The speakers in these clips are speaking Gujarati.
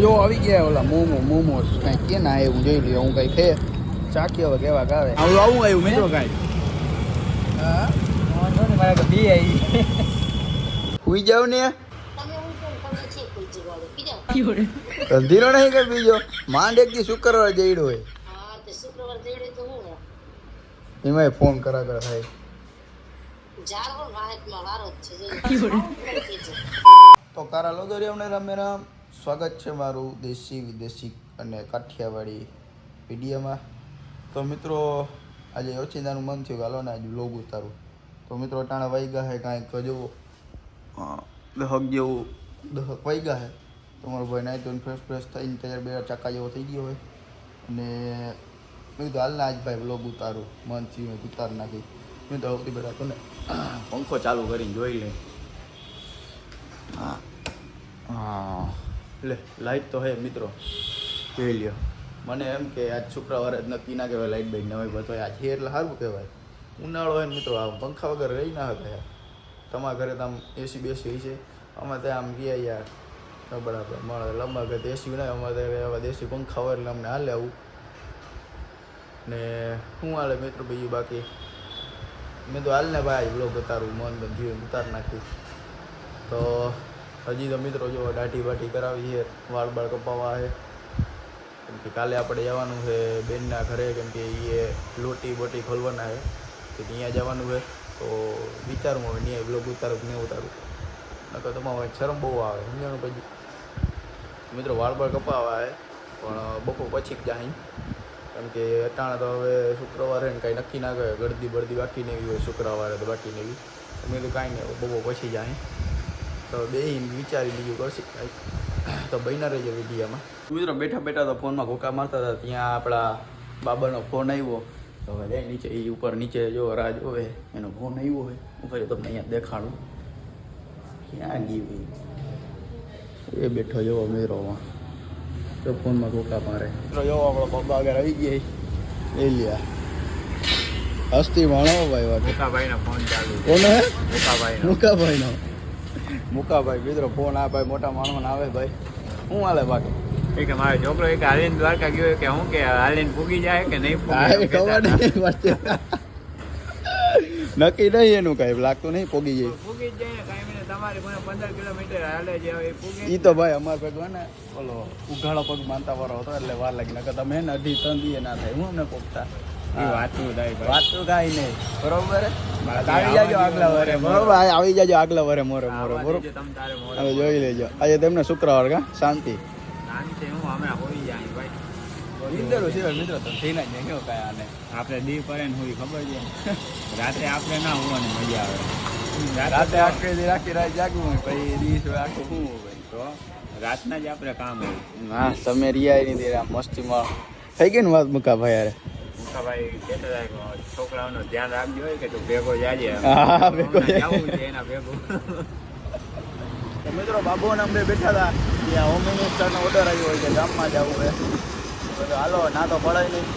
જો આવી ગયા ઓલા મોમોસ કઈ કે ના એવું જોઈ લ્યો હું કઈ ખે ચાકી હવે કેવા ગાવે આવું આવ્યું મિત્રો કઈ હા વાંધો ને મારે બી આવી હુઈ જાવ ને ધીરો નહીં કે બીજો માંડ એક દી શુક્રવાર જઈડો હોય એમાં ફોન કરા થાય તો કારા લોદોરી અમને રામે રામ સ્વાગત છે મારું દેશી વિદેશી અને કાઠિયાવાડી વિડીયોમાં. તો મિત્રો આજે ઓચિંતાનું મન થયું હાલો ને આજે વ્લોગ ઉતારું. તો મિત્રો ટાણા વાગ્યા છે કાંઈક જુઓ દહક જેવું દહક વાગ્યા છે. તમારો ભાઈ નાઈ તો ફ્રેશ થઈને તૈયાર બે ચાકા જેવો થઈ ગયો હોય અને મેં કીધું હાલ ને આજ ભાઈ વ્લોગ ઉતારું મન થયું ઉતાર નાખી. મેં તો સૌથી પહેલાં તો ને પંખો ચાલુ કરીને જોઈ લે. હા હા લે લાઇટ તો હે મિત્રો જોઈ લ્યો. મને એમ કે આજ શુક્રવારે જ નક્કી ના કહેવાય લાઇટ બાઇટ ન હોય બધો આજ છે એટલે સારું કહેવાય. ઉનાળો હોય ને મિત્રો આ પંખા વગર રહી ના હતા યાર. તમારા ઘરે તો આમ એસી બેસી છે અમે ત્યાં આમ ગયા યાર બરાબર મળે લંબા ઘરે એસી ના અમારે એવા દેશી પંખા હોય એટલે અમને હાલે આવું ને શું હાલે મિત્રો બીજું બાકી મેં તો હાલ ને ભાઈ બ્લોગ ઉતારું મન જીવન ઉતાર નાખ્યું. તો હજી તો મિત્રો જો દાઢી બાઢી કરાવી છે વાળ બાળ કપાવવા છે કેમ કે કાલે આપણે જવાનું છે બેનના ઘરે કેમ કે એ લોટી બોટી ખોલવાના છે કે ત્યાં જવાનું છે. તો વિચારું હવે ત્યાં બ્લોગ ઉતારું નહીં ઉતારું નકર તમારે શરમ બહુ આવે સમજાણું. પછી મિત્રો વાળ બાળ કપાવવા છે પણ બપોર પછી જ જાય કેમ કે અટાણા તો હવે શુક્રવારે ને કાંઈ નક્કી ના કહે ગળદી બળદી બાકી નહીં હોય શુક્રવારે તો બાકી નહીં મેં તો કાંઈ નહીં બપોર પછી જાય. તો બે વિચારી બીજું કરશે કાંઈક તો બન્યા રહેજો વિડીયોમાં. મિત્રો બેઠા બેઠા તો ફોનમાં ઘોકા મારતા હતા ત્યાં આપણા બાબાનો ફોન આવ્યો. તો હવે નીચે એ ઉપર નીચે જો રાહ જોવે એનો ફોન આવ્યો હોય હું કહ્યું તમને અહીંયા દેખાડું ક્યાં ગઈ એ બેઠો જોવો મેરોમાં તો ફોનમાં ઘોકા મારે. મિત્રો જોવો આપણો પપ્પા આગળ આવી ગયા એ લ્યા હસ્તી ભણો ભાઈ મુકાભાઈનો ફોન ચાલુ કોણ હે મુકાભાઈનો મુકાભાઈ મિત્રો ફોન આ ભાઈ મોટા માણસો આવે ભાઈ શું હાલે બાકી કે મારો છોકરો એક હાલીને દ્વારકા ગયો કે હું કે હાલીને પૂગી જાય કે નહીં ખબર નહીં નક્કી નહીં એનું કાંઈ લાગતું નહીં પૂગી જાય પૂગી જ જાય ને કાંઈ મને તમારી મને 15 કિલોમીટર હાલે છે એ પૂગે એ તો ભાઈ અમારે પગ હોય ને ઓલો ઉઘાડો પગ માનતા વાળો હતો એટલે વાર લાગી નકર તમે ને 2.5-3 દીએ ના થાય હું અમને પોગતા વાતું થાય વાતું કાંઈ નહીં બરોબર આવી જાજો આગલા વરે બરોબર આવી જાજો આગલા વરે મોરે મોરે બરોબર હવે જોઈ લેજો આજે તેમને શુક્રવાર કા શાંતિ શાંતિ હું હમણાં હોઈ જાય ભાઈ ઇન્દરો સિવાય મિત્રો તો થઈ ના જાય કેવું કાંઈ આને આપણે દી પડે ને હોય ખબર છે રાતે આપણે ના હોવાની મજા આવે રાતે આખી રાખી રાત જાગવું હોય પછી દિવસ આખું શું હોય તો રાતના જ આપણે કામ હોય. હા તમે રિયાય નહીં દે મસ્તીમાં થઈ ગઈ ને વાત મુકા ભાઈ યાર ભાઈ કહેતા હતા છોકરાઓનું ધ્યાન રાખજો હોય કે તું ભેગો જાજે હા ભેગો જવું છે એના ભેગો. મિત્રો બાબુને અમે બેઠા હતા ત્યાં હોમ મિનિસ્ટરનો ઓર્ડર આવ્યો હોય કે ગામમાં જવું છે તો હાલો ના તો પડાય નહીં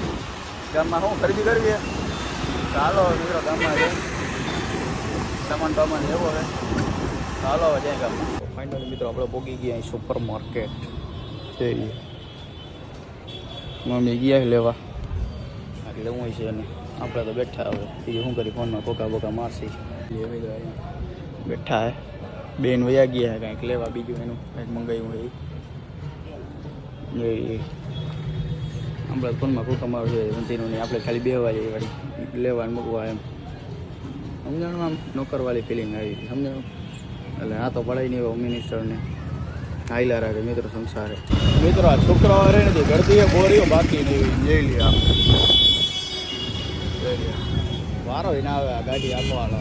ગામમાં શું ખરીદી કરવી તો હાલો મિત્રો ગામમાં જઈ સામાન બામાન લેવો હોય તો હાલો જાય ગામમાં. ફાઇનલી મિત્રો આપણે પહોંચી ગયા અહીં સુપર માર્કેટ છે મમ્મી ગયા લેવા એટલે હું છે ને આપણે તો બેઠા હવે બીજું શું કરી ફોનમાં કોકા બોકા મારશી બેઠા હે બેન વયા ગયા કાંઈક લેવા બીજું એનું કંઈક મંગાવ્યું હોય એ આપણે ફોનમાં કોકા મારું છે મંદિરનું નહીં આપણે ખાલી બેહવા જઈએ વાળી લેવાનું મૂકવા એમ સમજાણું આમ નોકરવાળી ફિલિંગ આવી હતી સમજાણું એટલે આ તો પડાય નહીં હોમ મિનિસ્ટરને હાઈલા રાખે મિત્રો સંસારે. મિત્રો આ શુક્રવારે નથી ગળદીએ બોરીઓ બાકી નહીં જઈ લે આમ વારો ના આવે આ ગાડી આપવાનો.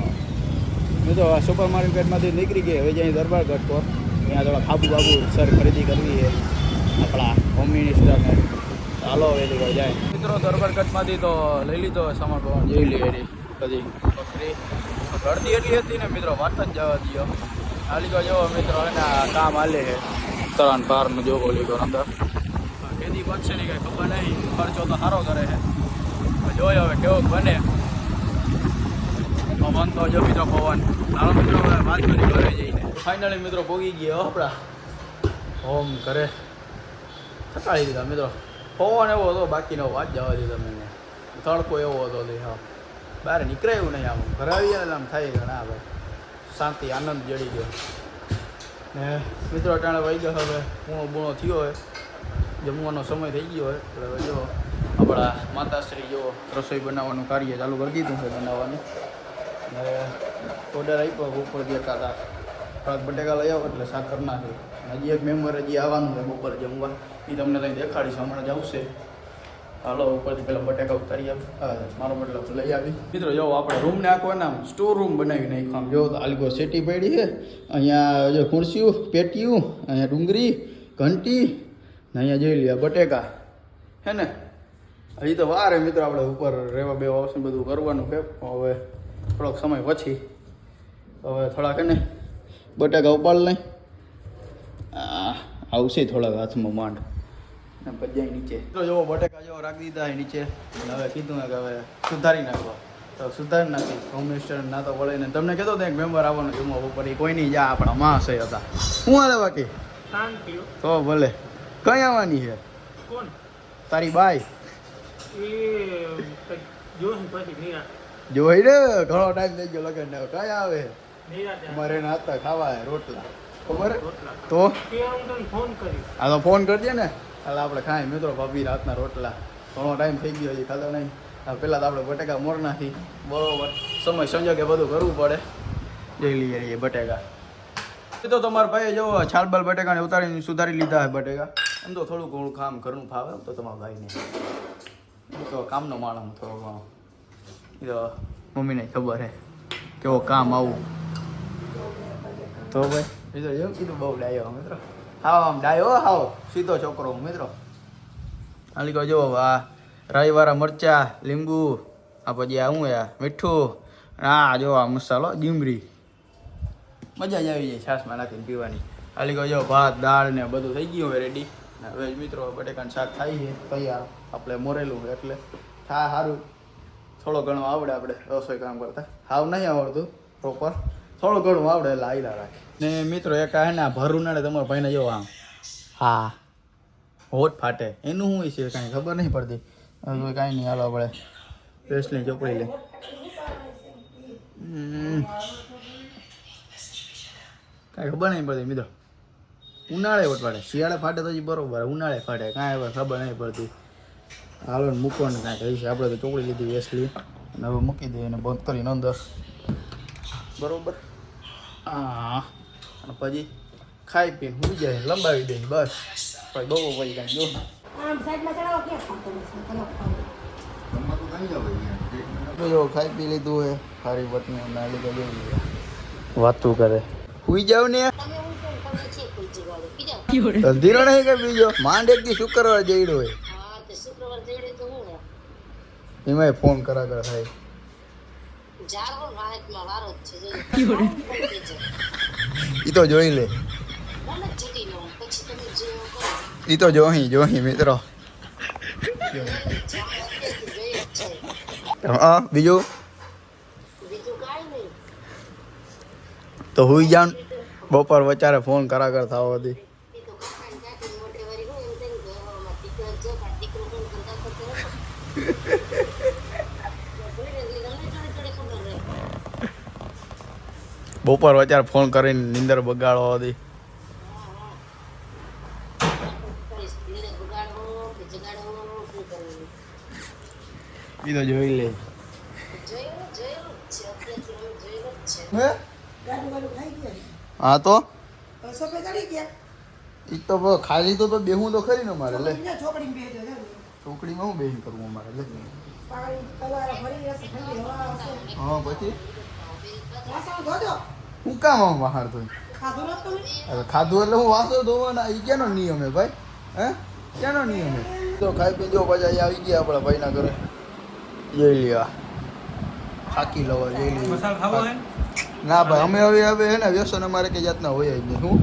મિત્રો આ સુપર માર્કેટમાંથી નીકળી ગઈ હવે જ્યાં દરબારગઢ પર ત્યાં થોડા ખાબુ બાબુ સર ખરીદી કરવી છે આપણા હોમ મિનિસ્ટરને હાલો વેલી જાય. મિત્રો દરબારગઢમાંથી તો લઈ લીધો સામાન બામાન જોઈ લે એની બધી બકરી ગળદી એટલી હતી ને મિત્રો વાત જ જવા દો. હાલી ગયો જો મિત્રો એને કામ હાલે છે તરણ ભારનું જો બોલી ગયો અંદર ખેતી પક્ષે ની કંઈ ખબર નહીં ખર્ચો તો સારો કરે છે જોયો હવે કેવો બને પવન તો જો મિત્રો પવન હાલો મિત્રો વાત કરી ઘરે જઈને ફાઇનલી મિત્રો પહોંચી ગયા આપણા હોમ ઘરે થકાળી દીધા મિત્રો. પવન એવો હતો બાકીનો વાત જવા દીધો મેં. તડકો એવો હતો તે હા બહાર નીકળે એવું નહીં. આમ ઘરે આવીએ એટલે આમ થાય કે ના ભાઈ શાંતિ આનંદ જડી ગયો. ને મિત્રો અટાણે વહી ગયો હવે પૂણો થયો હોય, જમવાનો સમય થઈ ગયો હોય એટલે હવે જો આપણા માતાશ્રી જો રસોઈ બનાવવાનું કાર્ય ચાલુ કરી દીધું છે બનાવવાનું. ને ઓર્ડર આપ્યો બપોર એકાદા થોડાક બટેકા લઈ આવો એટલે શાક કરી નાખ્યું. હજી એક મેમ્બર હજી આવવાનું છે બપોર જમવા, એ તમને ત્યાં દેખાડીશ હમણાં જ આવશે. હાલો ઉપરથી પેલા બટેકા ઉતારી આવે મારો મતલબ લઈ આવી. મિત્રો જો આપણે રૂમને આખો ને આમ સ્ટોર રૂમ બનાવી નાખ્યો. આમ જો આલગો સેટી પડી છે, અહીંયા જો ખુરશીઓ પેટીયું, અહીંયા ડુંગળી ઘંટી ને અહીંયા જોઈ લે બટેકા હે ને. હજી તો વાર હે મિત્રો, આપણે ઉપર રહેવા બે આવશે બધું કરવાનું છે. હવે થોડોક સમય પછી હવે થોડાક હે ને બટેકા ઉપાડ લઈ આવશે થોડાક હાથમાં માંડ ને પછી નીચે તો જો બટેકા જેવો રાખી દીધા છે નીચે. અને હવે કીધું કે હવે સુધારી નાખવા તો સુધારી નાખી. હોમ મિનિસ્ટર ના તો વળે ને તમને કહેતો હતો એક મેમ્બર આવવાનો જમવા ઉપર, એ કોઈ નહીં જા આપણા માણસ હતા. શું હાલે બાકી શાંતિ તો ભલે. કઈ આવવાની છે કોણ તારી બાઈ? એ જોશું પછી નિરાત જોઈ ને ઘણો ટાઈમ થઈ ગયો લગન ને કઈ આવે નિરાત અમારે એના હતા ખાવા રોટલા ખબર રોટલા તો કે હું તને ફોન કરીશ. આ તો ફોન કરજે ને એટલે આપણે ખાઈ મિત્રો ભાભી રાતના રોટલા. ઘણો ટાઈમ થઈ ગયો હજી ખાધો નહીં. પહેલાં તો આપણે બટેકા મોર નાખી બરોબર સમય સંજોગે બધું કરવું પડે. જોઈ લઈએ બટેકા. એ તો તમારા ભાઈએ જો છાલબાલ બટેકાને ઉતારીને સુધારી લીધા છે બટેકા. એમ તો થોડું ઘણું કામ ઘરનું ફાવે એમ તો તમારા ભાઈને. એ તો કામનો માણસ થોડો ઘણો. એ તો મમ્મીને ખબર છે કેવો કામ આવું તો ભાઈ. એ તો જેવું કીધું બહુ ડાયો મિત્રો. હાવ આમ ડાયો હાવ સીધો છોકરો મિત્રો. આલી કહો જો આ રાઈવાળા મરચા લીંબુ આ પછી આ શું યા મીઠું આ જો આ મસાલો જીમરી મજા જ આવી જાય છાશમાં નાખીને પીવાની. આલી કહો જો ભાત દાળ ને બધું થઈ ગયું હોય રેડી. હવે મિત્રો બટેકાનું શાક થાય છે તૈયાર. આપણે મોરેલું એટલે થાય સારું. થોડો ઘણો આવડે આપણે રસોઈ કામ કરતા. હાવ નહીં આવડતું પ્રોપર, થોડું ઘણું આવડે એટલે આયલા રાખે. ને મિત્રો એક આ ને આ ભર ઉનાળે તમારા ભાઈને જો આમ હા હોટ ફાટે એનું શું છે કાંઈ ખબર નહીં પડતી. હવે કાંઈ નહીં હાલો આપણે પેસ્ટની ચોપડી લે. કાંઈ ખબર નહીં પડતી મિત્રો. ઉનાળે હોટ ફાટે, શિયાળે ફાટે તો હજી બરોબર, ઉનાળે ફાટે કાંઈ હવે ખબર નહીં પડતી. હાલો ને મૂકો ને કાંઈ કહી છે. આપણે તો ચોપડી લીધી વેસલી અને હવે મૂકી દઈએ અને બંધ કરીને અંદર બરોબર. હા અને પછી ખાઈ પીને સુઈ જાય લંબાવી દઈએ બસ. પછી બહુ પછી કાંઈ જો જો ખાઈ પી લીધું હે. સારી પત્ની નાલી કરી વાતું કરે. સુઈ જાવ ને ધીરો નહીં કે બીજો માંડ એક દી શુક્રવાર જઈડો હોય એમાં ફોન કરા કર થાય. ઈ તો જોઈ લે, ઈ તો જોહી મિત્રો. હા બીજું તો હુઈ જાવ બપોર વચારે ફોન કરા કર થાવ હતી. બપોર વચારે ફોન કરીને નીંદર બગાડો હતી. ઈ તો જોઈ લે. હા તો ઈ તો ખાલી તો બેહું તો ખરી ને મારે લે. ચોકડીમાં હું બેહીને કરવું અમારે લે. હા પછી હું કામ આમ બહાર તો ખાધું એટલે હું વાસો ધોવાના. એ ક્યાંનો નિયમ હે ભાઈ? હે ક્યાંનો નિયમ હે? તો ખાઈ પી જો પછી આવી ગયા આપણા ભાઈના ઘરે. જોઈ લેવા થાકી લવા જોઈ લેવા. ના ભાઈ અમે હવે હે ને વ્યસન અમારે કે જાતના હોય જ નહીં. હું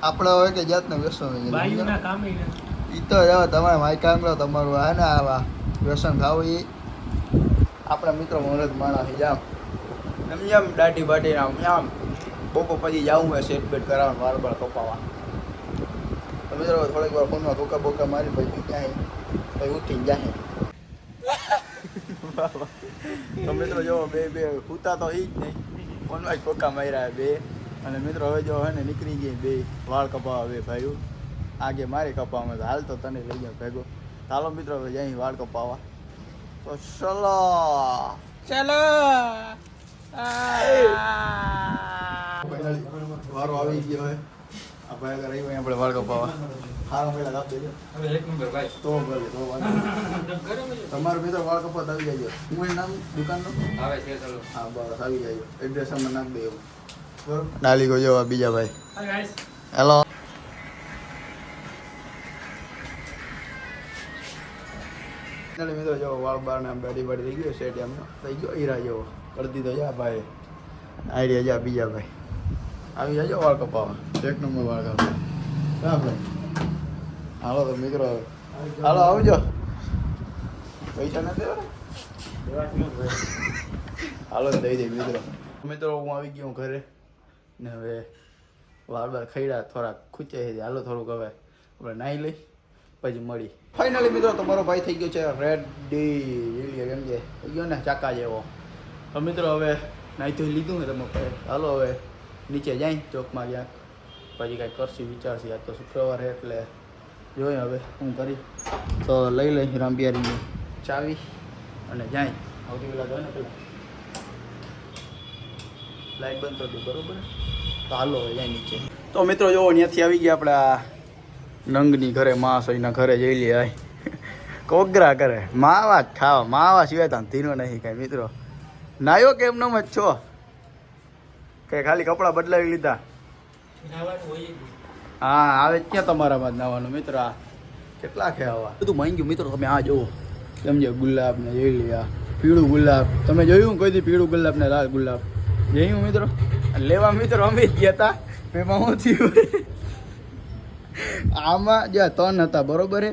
આપણે હવે કે જાતના વ્યસન એ તો હવે તમારે માય કામ લો તમારું હે ને આવા વ્યસન ખાવું એ આપણા મિત્રો મરદ માણસ જામ એમ જેમ દાઢી બાટી આમ આમ બપોર પછી જવું હોય સેટ બેટ કરાવવાનું વારબાર કપાવા તો મિત્રો થોડીક વાર ફોનમાં ભૂકા બોકા મારી પછી ક્યાંય પછી ઉઠીને જાય. તો મિત્રો જો બે ઉતા તો ઈ જ નહીં, ફોનમાં જ ભૂકા માર્યા બે. અને મિત્રો હવે જો હે ને નીકળી ગઈ બે વાળ કપાવા બે ભાઈઓ. આગે મારી કપાવામાં તો હાલ તો તને લઈ જાવ ભેગો. ચાલો મિત્રો હવે જઈ વાળ કપાવા. તો ચલો વારો આવી ગયો હવે. આ ભાઈ આગળ આવ્યો આપણે વાળ કપાવા. હારો પેલા આપી દેજો. હવે એક નંબર ભાઈ તો ભલે તો તમારો મિત્રો વાળ કપાત આવી જાય. હું નામ દુકાનનું આવે છે ચલો. હા બસ આવી જાય. એડ્રેસ અમે નાખ દે એવું બરોબર. ડાલી ગયો જો બીજા ભાઈ. Hi guys hello. મિત્રો જો વાળ બાર ને બેડી બાડી થઈ ગયો સેટ એમનો થઈ ગયો હીરા જેવો કરી દીધો જા ભાઈ. આઈડિયા જા બીજા ભાઈ આવી જાજો વાળ કપાવા. એક નંબર વાળ કપાવા. હા ભાઈ હાલો તો મિત્રો હાલો આવજો. પૈસા ના દેવા હાલો દઈ દે મિત્રો. મિત્રો હું આવી ગયો ઘરે ને હવે વાળ બાર ખૈડા થોડાક ખૂચે છે. હાલો થોડુંક હવે આપણે નાહી લઈ પછી મળી. ફાઇનલી મિત્રો તમારો ભાઈ થઈ ગયો છે રેડી. કેમ છે થઈ ગયો ને ચાકા જેવો. તો મિત્રો હવે નાહી ધોઈ લીધું ને તમે ભાઈ. હાલો હવે નીચે જાય ચોકમાં ક્યાંક પછી કાંઈ કરશું વિચારશું. આજ તો શુક્રવાર છે એટલે જોઈએ હવે હું કરી. તો લઈ લઈ રામપિયારીની ચાવી અને જાય સૌથી પહેલાં જોઈએ ને પેલા લાઈટ બંધ કરી દઉં બરોબર. તો હાલો હવે જાય નીચે. તો મિત્રો જો ત્યાંથી આવી ગયા આપણા નંગની ઘરે માસઈના ઘરે જઈ લે. આય કોગરા કરે માવા જ ખાવા. માવા સિવાય તો ધીનો નહીં કાંઈ. મિત્રો નાયો કેમ નમ જ છો કે ખાલી કપડાં બદલાવી લીધા? હા આવે ક્યાં તમારામાં જ નાવાનું મિત્રો. આ કેટલા છે આવા બધું માંગ્યું મિત્રો. તમે આ જુઓ સમજો ગુલાબ ને જોઈ લે. આ પીળું ગુલાબ તમે જોયું કોઈ દી? પીળું ગુલાબ ને લાલ ગુલાબ જોયું મિત્રો. લેવા મિત્રો અમે જ ગયા હતા. એમાં શું થયું આમાં જે 3 હતા બરોબર.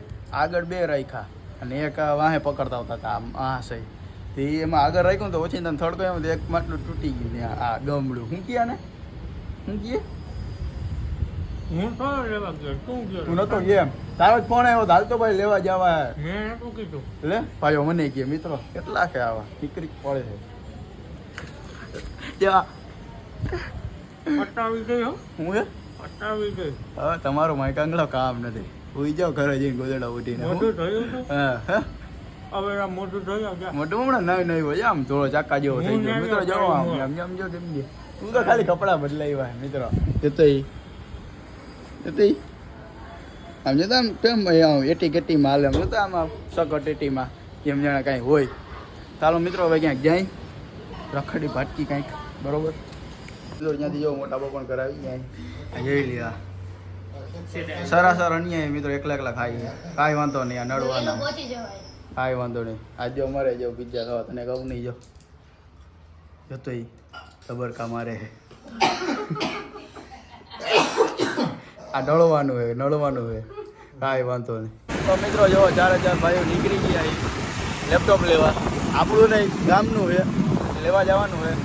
આગળ 2 રાખ્યા અને એક વાહે પકડતા હતા. આ સહી તે એમાં આગળ રાખ્યું તો ઓછી તને થડકો એમ એક માટલું તૂટી ગયું ને આ ગમડું. શું કહે ને શું કહે? હું તો લેવા ગયો તું ગયો તું નતો એમ તારો જ ફોન આવ્યો હાલ તો ભાઈ લેવા જવા. મેં નતું કીધું એટલે ભાઈઓ મને કહે મિત્રો કેટલા છે આવા નીકળી પડે છે. ત્યાં પટાવી ગઈ હો. હું એ પટાવી ગઈ. હવે તમારો માયકાંગલો કામ નથી. ઉઈ જાઓ ઘરે જઈને ગોદડા ઉઠીને. મોઢું થયું હતું. હા હા હવે આ મોઢું થયું ગયા. મોટું હમણાં નહીં હોય આમ થોડો ચાકા જેવો થઈ ગયો મિત્રો. જો આમ આમ જો કેમ છે. તું તો ખાલી કપડાં બદલાવ્યા મિત્રો. જતો આમ જતા આમ કેમ એટી કેટીમાં હાલે. આમ જતા આમાં સકટ એટીમાં એમ જાણે કાંઈ હોય. ચાલો મિત્રો હવે ક્યાંક જાય રખડી ભાટકી કાંઈક બરોબર. ત્યાંથી જો મોટા પણ કરાવી જાય જોઈ લીધા. સરાસર અન્યાય મિત્રો. એકલા ખાઈ કાંઈ વાંધો નહીં. આ નડવાના કાંઈ વાંધો નહીં. આજ જો અમારે જો પિઝા ખાવા તને કહું નહીં. જો જતો ખબર કા મારે આ નળવાનું હોય નળવાનું હોય કાંઈ વાંધો નહીં. તો મિત્રો જો 4 ભાઈઓ નીકળી ગયા લેપટોપ લેવા. આપણું નહીં ગામનું હોય લેવા જવાનું હોય.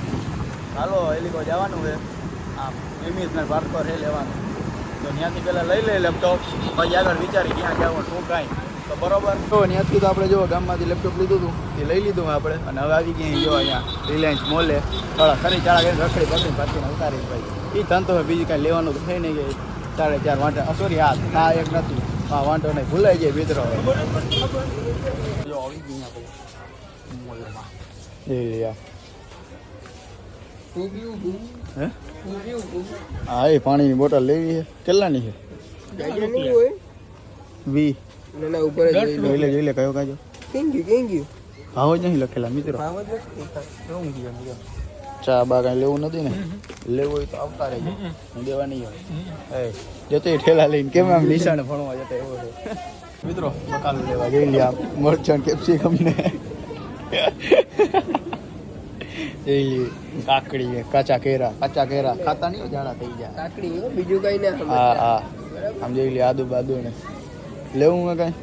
હાલો એલિકો જવાનું હોય. આમ એમિઝને પાર્કર છે લેવાનું. તો ત્યાંથી પહેલાં લઈ લે લેપટોપ પછી આગળ વિચારી ક્યાં જવાનું શું કાંઈ. તો બરોબર તો ત્યાંથી તો આપણે જો ગામમાંથી લેપટોપ લીધું હતું એ લઈ લીધું આપણે. અને હવે આવી ગયા જો અહીંયા રિલાયન્સ મોલે થોડા ખરી ચાળા કરીને રખડી પાછીને ઉતારી ભાઈ. એ ધંધો હોય બીજું કાંઈ લેવાનું તો થઈ નહીં ગઈ. 4.5 વાંટે સોરી હા એક નથી. હા વાંધો નહીં ભૂલાઈ જાય મિત્રો. જો આવી ગઈ અહીંયા મોલમાં લઈ લે. હે હા એ પાણીની બોટલ લેવી છે. કેટલાની છે? 20 જોઈ લે કયો કાજો ભાવ જ નહીં લખેલા મિત્રો. ચા બા કાંઈ લેવું નથી ને? લેવું હોય તો આવતા રહેજો. હું દેવા નહીં હોય જતો ઠેલા લઈને કેમ આમ નિશાને ભણવા જતા એવો છે મિત્રો. બકાલું લેવા જઈ લે. આમ મરચાં કેપ્સિકમ ને જઈ લે. કાકડી કાચા કેરા ખાતા નહીં જાડા થઈ જાય. કાકડી બીજું કઈ ના. હા હા આમ જોઈ લે આદુ બાદુ ને લેવું મેં કાંઈ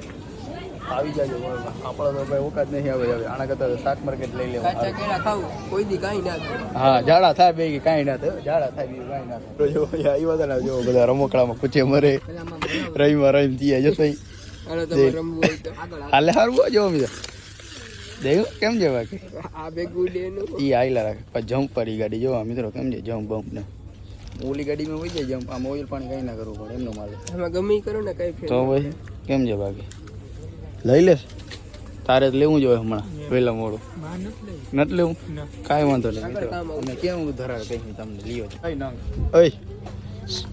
આવી જાજો મોલમાં. આપણો તો ભાઈ ઓકાત નહીં આવે હવે. આના કરતાં તો શાક માર્કેટ લઈ લેવું. કાચા કેળા ખાવું કોઈ દી કાંઈ ના થાય. હા જાડા થાય બે કાંઈ ના થાય. જાડા થાય બીજું કાંઈ ના થાય. જો આવ્યા હતા ને જો બધા રમકડામાં પૂછે મરે પેલામાં રહીમાં રહીને થયા જતો હાલો તમારે રમવું હોય તો આગળ હાલે સારું જો બીજા દેવું કેમ છે બાકી આ બે ગુડ એનું એ આયલા રાખે પછી જમ્પ પડી ગાડી જોવા મિત્રો કેમ છે જમ્પ બમ્પ ને ઓલી ગાડીમાં વહી જાય જમ્પ આમ ઓઇલ પાણી કંઈ ના કરવું પડે એમનો માલ આમાં ગમે ઈ કરો ને કઈ ફેર તો ભાઈ કેમ છે બાકી લઈ લેશ તારે જ લેવું જોઈએ હમણાં વહેલા મોડું માર નથી લઈ. નથી લેવું ના. કાંઈ વાંધો નહીં મિત્રો કામ આવું. અને કેમ ધરાવે કંઈ તમને લીયો છે કઈ ના ઓય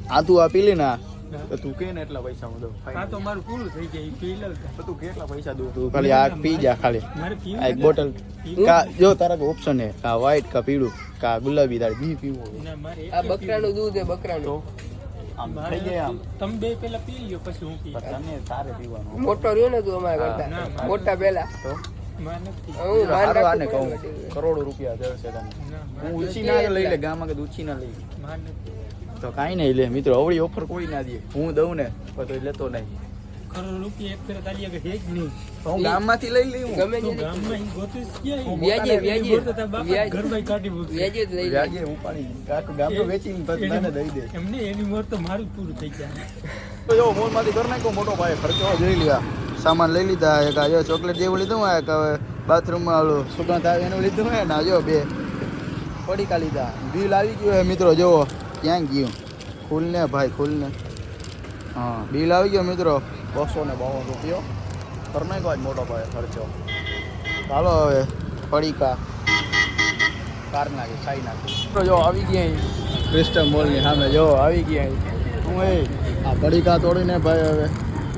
આ તું આપી લે ને આ તો તું કે ને એટલા પૈસા હું દઉં આ તો મારું પૂરું થઈ જાય ઈ પી લઉં. તો તું કેટલા પૈસા દઉં તું ખાલી આ પી જા ખાલી મારે પીવું આ એક બોટલ કા જો તારા ઓપ્શન હે કા વ્હાઈટ કા પીળું કા ગુલાબી તારે બી પીવું હોય. ના, મારે એક આ જ બકરાનું દૂધ હે બકરાનું તો આમ મારે થઈ જાય આમ તમે બે પેલા પી લ્યો પછી હું પી. તને તારે પીવાનું મોટો રહ્યો ને તું અમારા ના, કરતા મારે- મોટા પેલા તો માર નથી. હું માન હારું આને રાખું કહું પણ કરોડો રૂપિયા જશે તને ના, મારે હું ઉછી ના લઈ લે ગામમાં કે ઉછી ના લઈ માર નથી. તો કાંઈ નહીં લે મિત્રો અવળી ઓફર કોઈ ના દે હું દઉં ને તો એ લેતો નહીં કરોડ રૂપિયા એક ફેરે તારી આગળ હે જ નહીં. તો હું ગામમાંથી લઈ લઉં ગમે તો તે ગામમાં ઈ ગોતું જ ક્યાંય? વ્યાજે વ્યાજે ગોતો તારા બાપા વ્યાજ ઘરમાંય કાઢી મૂકશે. વ્યાજે જ લઈ લે વ્યાજે ઉપાડી આખું ગામનું વેચીને પછી તને દઈ દે એમને એની મોર તો મારું જ પૂરું થઈ જાય. તો જો મોલમાંથી કરી નાખ્યો મોટો ભાઈ ખર્ચો જોઈ લીધા સામાન લઈ લીધા એક આ જો ચોકલેટ જેવું લીધું એક હવે બાથરૂમમાં ઓલું સુગંધ આવે એનું લીધું હોય ને આ જો બે પડીકા લીધા બિલ આવી ગયું હે મિત્રો જો ક્યાં ગયું ખુલને ભાઈ ખુલને હા બિલ આવી ગયો મિત્રો 252 રૂપિયો કરી નાખ્યો આજ મોટો ભાઈ ખર્ચો ચાલો હવે પડીકા કાર નાખી ખાઈ નાખી તો જો આવી ગયા ક્રિસ્ટલ મોલની સામે જો આવી ગયા હું એ આ પડીકા તોડીને ભાઈ હવે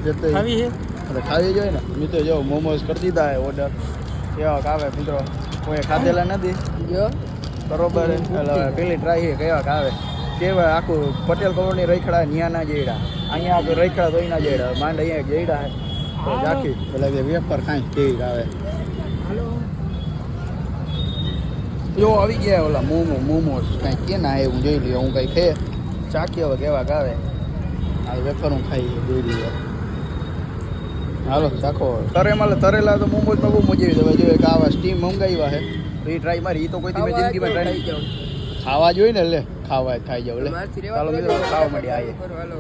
જતે આવી હે એટલે ખાવી જોઈએ ને મિત્રો જો મોમોઝ કરી દીધા હે ઓર્ડર કેવાક આવે મિત્રો કોઈ ખાધેલા નથી જો બરોબર એટલે હવે પેલી ટ્રાય છે કેવાક આવે કેવાય આખું પટેલ કોલોની રખડા ન્યા ના જેડા અહીંયા આગળ રખડા તોય ના જેડા માંડ અહીંયા જેડા હે તો રાખી એટલે કે વેપર કાંઈ કેવી આવે હાલો જો આવી ગયા ઓલા મોમોસ કાંઈ કે ના હું જોઈ લઈએ હું કાંઈ ખે ચાખી હવે કેવાક આવે આ વેફર હું ખાઈ જોઈ લઈએ હાલો ચાખો તરેલા તો મોમોઝમાં બહુ મજા આવી હવે જોઈએ કે આવા સ્ટીમ મંગાવ્યા છે તો એ ટ્રાય મારી એ તો કોઈ મેં જિંદગીમાં ટ્રાય થઈ જાવ ખાવા જોઈએ ને લે ખાવા ખાઈ જાવ લે મારથી રહેવા ચાલો દો, મિત્રો ખાવા માંડી આવીએ કરો, હાલો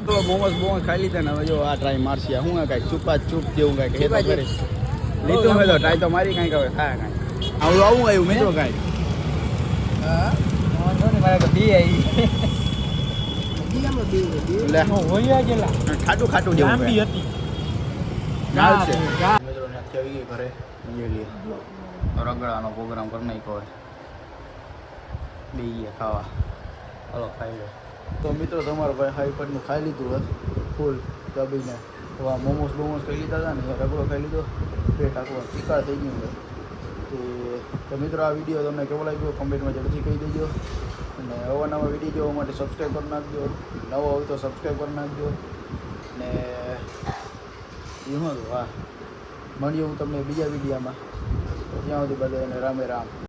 તો મોમોસ ખાઈ લીધા ને હવે જો આ ટ્રાય મારશે હું કાંઈક ચૂપા ચૂપ જેવું કાંઈક ચૂપા હેતો કરીશ લીધું મેં તો ટ્રાય તો મારી કાંઈક હવે ખાયા કાંઈક આવું આવ્યું મિત્રો કાંઈક હા વાંધો નહીં, મારે તો બી આવી. બીજામાં બે લે હોયા ગયેલા ખાટું ખાટું જેવું લાંબી કાંઈક. હતી. ગાલ છે ગા. મિત્રો ત્યાંથી આવી ગઈ ઘરે લઈ લઈએ રગડાનો પ્રોગ્રામ કરી નાખ્યો હોય બે ગયા ખાવા હલો ખાઈ લો તો મિત્રો તમારો ભાઈ હાઈ પટનું ખાઈ લીધું હોય ફૂલ દબીને તો આ મોમોસ ખાઈ લીધા હતા ને રગડો ખાઈ લીધો પેટ આખું ચીકાર થઈ ગયું હોય તો મિત્રો આ વિડીયો તમને કેવો લાગ્યો કમેન્ટમાં જલ્દી કહી દેજો અને નવા વિડીયો જોવા માટે સબસ્ક્રાઈબ કરી નાખજો નવો હોય તો સબસ્ક્રાઈબ કરી નાખજો ને શું હતું હા મળ્યું હું તમને બીજા વિડીયોમાં તો ત્યાં સુધી બધાને રામે રામ.